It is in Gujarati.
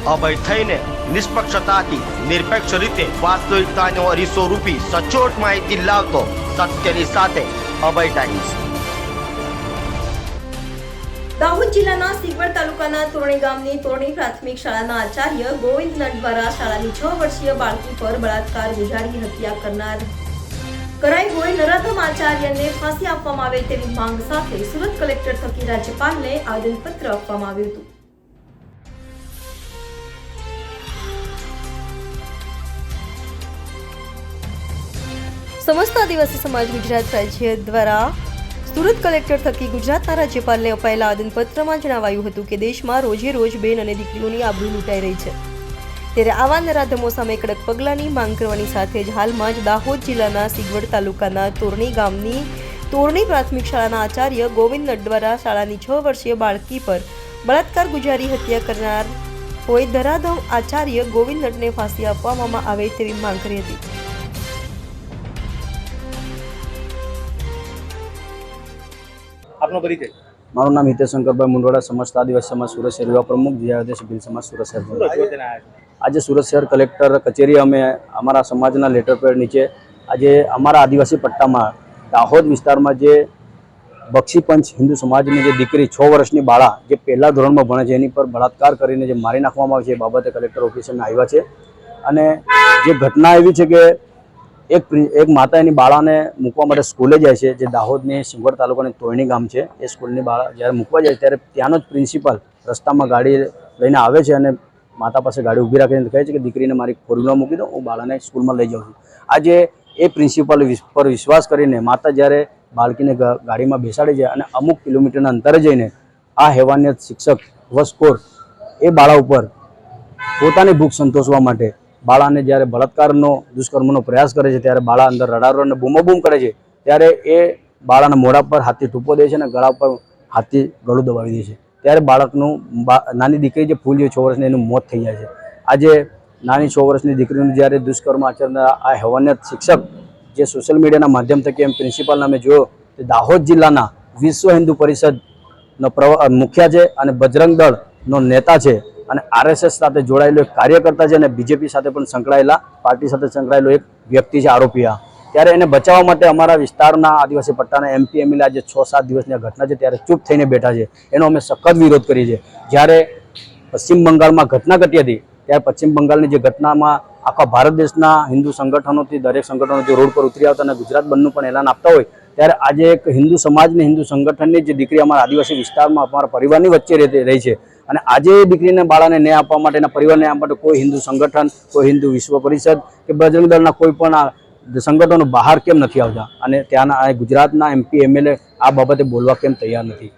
અભય થઈને નિષ્પક્ષતાથી નિરપેક્ષ રીતે વાસ્તવિકતાનો અરીસો રૂપી સચોટ માહિતી લાવતો સત્યની સાથે અભય ટાઈમ્સ। દાહોદ જિલ્લાના સિગવડ તાલુકાના તોરણી ગામની તોરણી પ્રાથમિક શાળાના આચાર્ય ગોવિંદ નટ દ્વારા શાળાની 6 વર્ષીય બાળકી પર બળાત્કાર ગુજારી હત્યા કરાઈ હોય નરાધમ આચાર્યને ફાંસી આપવામાં આવે તેવી માંગ સાથે સુરત કલેક્ટર થકી રાજ્યપાલને આવેદનપત્ર આપવામાં આવ્યું હતું। સમસ્ત આદિવાસી સમાજ ગુજરાત રાજ્ય દ્વારા સુરત કલેક્ટર થકી ગુજરાતના રાજ્યપાલને અપાયેલા આવેદનપત્રમાં જણાવાયું હતું કે દેશમાં રોજે રોજ બેન અને દીકરીઓની આબરૂ લૂંટાઈ રહી છે, ત્યારે આવા નરાધમો સામે કડક પગલાંની માંગ કરવાની સાથે જ હાલમાં જ દાહોદ જિલ્લાના સિગવડ તાલુકાના તોરણી ગામની તોરણી પ્રાથમિક શાળાના આચાર્ય ગોવિંદ નટ દ્વારા શાળાની 6 વર્ષીય બાળકી પર બળાત્કાર ગુજારી હત્યા કરનાર હોય નરાધમ આચાર્ય ગોવિંદ નટને ફાંસી આપવામાં આવે તેવી માંગ કરી હતી। આપનો પરિચય? મારું નામ હિતેશ શંકરભાઈ મુંડવાડા, સમસ્ત આદિવાસી સમાજ સુરત શહેર યુવા પ્રમુખ, જીઆઈડીસી બિલ સમાજ સુરત શહેર। આજે સુરત શહેર કલેક્ટર કચેરી અમે અમારા સમાજના લેટર પેડ નીચે આજે અમારા આદિવાસી પટ્ટામાં દાહોદ વિસ્તારમાં જે બક્ષીપંચ હિન્દુ સમાજની જે દીકરી 6 વર્ષની બાળા જે પહેલા ધોરણમાં ભણે છે એની પર બળાત્કાર કરીને જે મારી નાખવામાં આવી છે એ બાબતે કલેક્ટર ઓફિસમાં આવ્યા છે। અને જે ઘટના એવી છે કે એક માતા એની બાળાને મૂકવા માટે સ્કૂલે જાય છે, જે દાહોદની સિંગવડ તાલુકાની તોરણી ગામ છે। એ સ્કૂલની બાળા જ્યારે મૂકવા જાય ત્યારે ત્યાંનો જ પ્રિન્સિપાલ રસ્તામાં ગાડી લઈને આવે છે અને માતા પાસે ગાડી ઊભી રાખીને કહે છે કે દીકરીને મારી ફોરવ્હીલમાં મૂકી દો, હું બાળાને સ્કૂલમાં લઈ જાઉં છું। આજે એ પ્રિન્સિપાલ પર વિશ્વાસ કરીને માતા જ્યારે બાળકીને ગાડીમાં બેસાડી છે અને અમુક કિલોમીટરના અંતરે જઈને આ હેવાનિયત શિક્ષક વસખોર એ બાળા ઉપર પોતાની ભૂખ સંતોષવા માટે બાળાને જ્યારે બળાત્કારનો દુષ્કર્મનો પ્રયાસ કરે છે ત્યારે બાળા અંદર રડારો અને બૂમોબૂમ કરે છે, ત્યારે એ બાળાના મોઢા પર હાથથી ટૂંપો દે છે અને ગળા પર હાથથી ગળું દબાવી દે છે, ત્યારે બાળકનું નાની દીકરી જે ફૂલ 6 વર્ષની એનું મોત થઈ જાય છે। આજે નાની 6 વર્ષની દીકરીનું જ્યારે દુષ્કર્મ આચરનાર આ હેવાનિયત શિક્ષક જે સોશિયલ મીડિયાના માધ્યમ થકી એમ પ્રિન્સિપાલને અમે જોયો કે દાહોદ જિલ્લાના વિશ્વ હિન્દુ પરિષદનો મુખ્ય છે અને બજરંગ દળનો નેતા છે અને RSS સાથે જોડાયેલો એક કાર્યકર્તા છે અને બીજેપી સાથે પણ સંકળાયેલા પાર્ટી સાથે સંકળાયેલો એક વ્યક્તિ છે આરોપી। ત્યારે એને બચાવવા માટે અમારા વિસ્તારના આદિવાસી પટ્ટાના MP MLA આજે 6-7 દિવસની આ ઘટના છે ત્યારે ચૂપ થઈને બેઠા છે, એનો અમે સખત વિરોધ કરીએ છીએ। જ્યારે પશ્ચિમ બંગાળમાં ઘટના ઘટી હતી ત્યારે પશ્ચિમ બંગાળની જે ઘટનામાં આખા ભારત દેશના હિન્દુ સંગઠનોથી દરેક સંગઠનો જે રોડ પર ઉતરી આવતા અને ગુજરાત બંધનું પણ એલાન આપતા હોય, ત્યારે આજે એક હિન્દુ સમાજની હિન્દુ સંગઠનની જે દીકરી અમારા આદિવાસી વિસ્તારમાં અમારા પરિવારની વચ્ચે રહી છે અને આજે એ દીકરીને બાળાને ન્યાય આપવા માટે એના પરિવારને આપવા માટે કોઈ હિન્દુ સંગઠન, કોઈ હિન્દુ વિશ્વ પરિષદ કે બજરંગ દળના કોઈ પણ સંગઠનો બહાર કેમ નથી આવતા અને ત્યાંના ગુજરાતના MP MLA આ બાબતે બોલવા કેમ તૈયાર નથી?